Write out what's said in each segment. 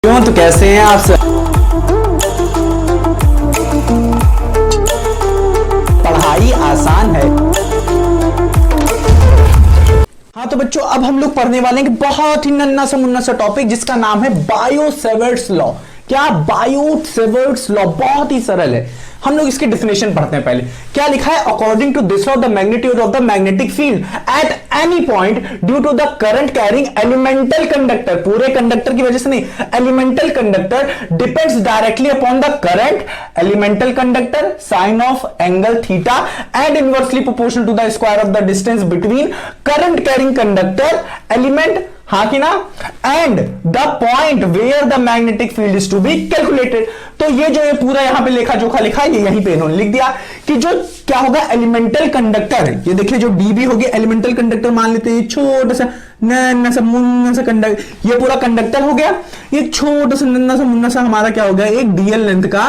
क्यों तो कैसे हैं आप सब। पढ़ाई आसान है। हाँ तो बच्चों अब हम लोग पढ़ने वाले हैं कि बहुत ही नन्ना सा मुन्ना सा टॉपिक जिसका नाम है बायो सेवर्ट्स लॉ। क्या बायो सेवर्ट्स लॉ बहुत ही सरल है। हम लोग इसकी डेफिनेशन पढ़ते हैं। पहले क्या लिखा है, according to this law the magnitude of the magnetic field at any point due to the current carrying elemental conductor, पूरे कंडक्टर की वजह से नहीं, elemental conductor depends directly upon the current elemental conductor sine of angle theta and inversely proportional to the square of the distance between current carrying conductor element, हाँ कि ना, and the point where the magnetic field is to be calculated. तो ये जो ये पूरा यहां पे लेखा जोखा लिखा है, ये यहीं पे इन्होंने लिख दिया कि जो क्या होगा एलिमेंटल कंडक्टर, ये देखिए जो डीबी होगी एलिमेंटल कंडक्टर मान लेते हैं, छोटा सा नन्ना सा मुन्ना सा कंडक्टर, ये पूरा कंडक्टर हो गया। ये छोटा सा नन्ना सा मुन्ना सा हमारा क्या हो गया, एक डीएल लेंथ का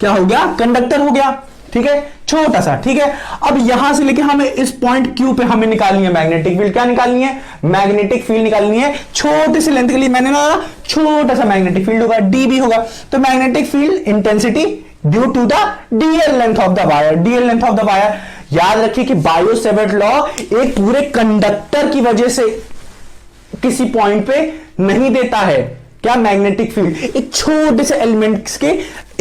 क्या हो गया, कंडक्टर हो गया। ठीक है, छोटा सा। ठीक है, अब यहां से लेके हमें इस पॉइंट क्यू पे हमें निकालनी है मैग्नेटिक फील्ड। क्या निकालनी है, मैग्नेटिक फील्ड निकालनी है। छोटे से लेंथ के लिए मैंने ना छोटा सा मैग्नेटिक फील्ड होगा, डीबी होगा। तो magnetic field intensity due to the dl length of the wire, dl length of the wire. याद रखिए कि बायो सेवर्ट लॉ एक पूरे कंडक्टर की वजह से किसी पॉइंट पे नहीं देता है। क्या, मैग्नेटिक फील्ड एक छोटे से एलिमेंट्स के,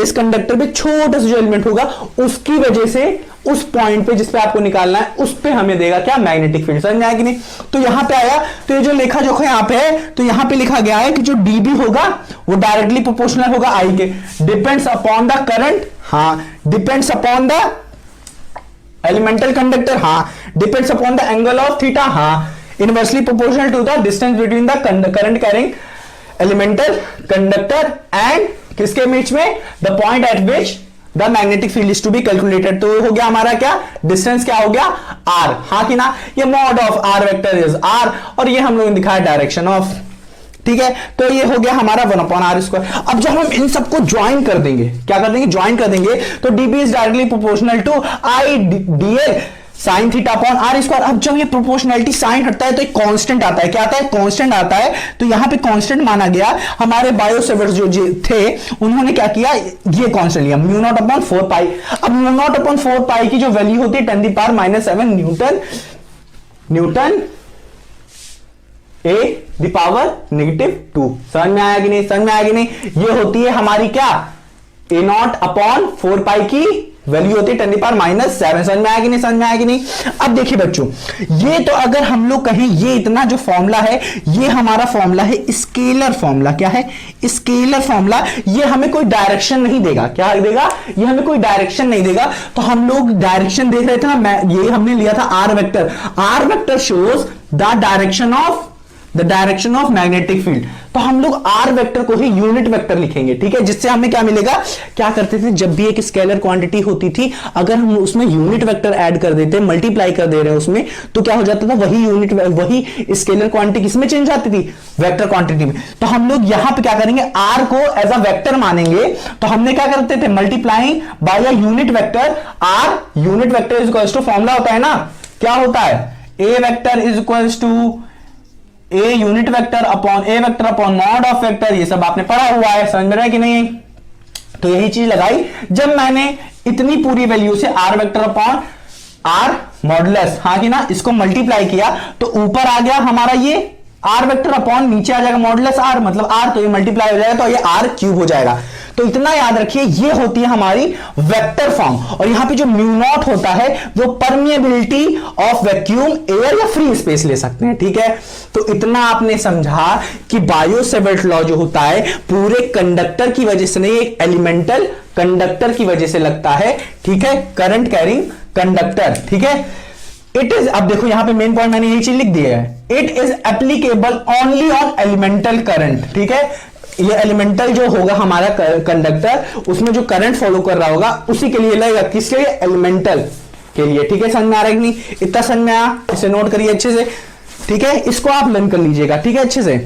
इस कंडक्टर पे छोटा सा जो एलिमेंट होगा उसकी वजह से उस पॉइंट पे जिस पे आपको निकालना है उस पे हमें देगा क्या, मैग्नेटिक फील्ड। समझ में आया कि नहीं। तो यहां पे आया, तो ये जो लेखा जोखा यहां पे है, तो यहां पे लिखा गया है कि जो डीबी होगा वो डायरेक्टली प्रोपोर्शनल होगा I K, depends upon the current, हाँ, depends upon the elemental conductor, हाँ, depends upon the angle of theta, हाँ, inversely proportional to the distance between the current carrying elemental conductor and किसके बीच में, the point at which the magnetic field is to be calculated. तो हो गया हमारा क्या, डिस्टेंस क्या हो गया, आर, हाँ कि ना। ये mod of r vector is r, और ये हम लोगों ने दिखाया डायरेक्शन ऑफ। ठीक है, तो ये हो गया हमारा 1/r²। अब जब हम इन सबको ज्वाइन कर देंगे, क्या कर देंगे, ज्वाइन कर देंगे, तो dB is directly proportional to I dl sine theta upon r square. अब जब ये प्रोपोर्शनलिटी साइन हटता है तो एक कांस्टेंट आता है, क्या आता है, कांस्टेंट आता है। तो यहां पे कांस्टेंट माना गया। हमारे बायो सेवर्ट्स जो थे उन्होंने क्या किया, ये कांस्टेंट लिया म्यू नॉट अपॉन 4 पाई। अब म्यू नॉट अपॉन 4 पाई की जो वैल्यू होती है 10⁻⁻7 न्यूटन ए द पावर -2। समझ में आया कि नहीं, समझ में आया कि नहीं। ये होती है हमारी क्या, ए नॉट अपॉन 4 पाई की वैल्यू होती है 10⁻⁻7। समझ में आया कि नहीं, समझ में आया कि नहीं। अब देखिए बच्चों, ये तो अगर हम लोग कहें ये इतना जो फॉर्मूला है, ये हमारा फॉर्मूला है स्केलर फॉर्मूला। क्या है, स्केलर फॉर्मूला। ये हमें कोई डायरेक्शन नहीं देगा। क्या देगा, ये हमें कोई डायरेक्शन नहीं देगा। तो हम लोग डायरेक्शन देख रहे थे ना, ये हमने लिया था r vector. R vector shows the direction of magnetic field. तो हम लोग आर वेक्टर को ही यूनिट वेक्टर लिखेंगे। ठीक है, जिससे हमें क्या मिलेगा, क्या करते थे, जब भी एक स्केलर क्वांटिटी होती थी, अगर हम उसमें यूनिट वेक्टर ऐड कर देते, मल्टीप्लाई कर दे रहे हैं उसमें, तो क्या हो जाता था, वही स्केलर क्वांटिटी किसमें चेंज आती थी, वेक्टर क्वांटिटी में। तो हम लोग यहां पे क्या करेंगे, आर को एज अ वेक्टर मानेंगे। तो हमने क्या करते थे, multiplying by a unit vector. R unit vector is equals to, formula होता है ना, क्या होता है, A vector is equals to A unit vector upon mod of vector. ये सब आपने पढ़ा हुआ है, समझ में रहा है कि नहीं। तो यही चीज लगाई जब मैंने इतनी पूरी वैल्यू से r vector upon r modulus, हाँ कि ना, इसको मल्टीप्लाई किया तो ऊपर आ गया हमारा ये आर वेक्टर अपॉन, नीचे आ जाएगा मॉडुलस आर, मतलब आर, तो ये मल्टीप्लाई हो जाएगा तो ये आर क्यूब हो जाएगा। तो इतना याद रखिए, ये होती है हमारी वेक्टर फॉर्म। और यहां पे जो म्यू नॉट होता है वो परमिएबिलिटी ऑफ वैक्यूम एयर या फ्री स्पेस ले सकते हैं। ठीक है, तो इतना आपने समझा कि बायो सेवर्ट लॉ जो होता है पूरे कंडक्टर की वजह से नहीं, एक एलिमेंटल कंडक्टर की वजह से लगता है। ठीक है, करंट कैरिंग कंडक्टर। ठीक है, इट इज, अब देखो यहां पे मेन पॉइंट मैंने यही चीज लिख दिया है, it is applicable only on elemental current. ठीक है, ये एलिमेंटल जो होगा हमारा कंडक्टर, उसमें जो करंट फॉलो कर रहा होगा उसी के लिए लगेगा, किसके लिए, एलिमेंटल के लिए। ठीक है, समझ में आ रहा है कि नहीं, इतना समझ में आया, इसे नोट करिए अच्छे से। ठीक है, इसको आप लर्न कर लीजिएगा। ठीक है, अच्छे से।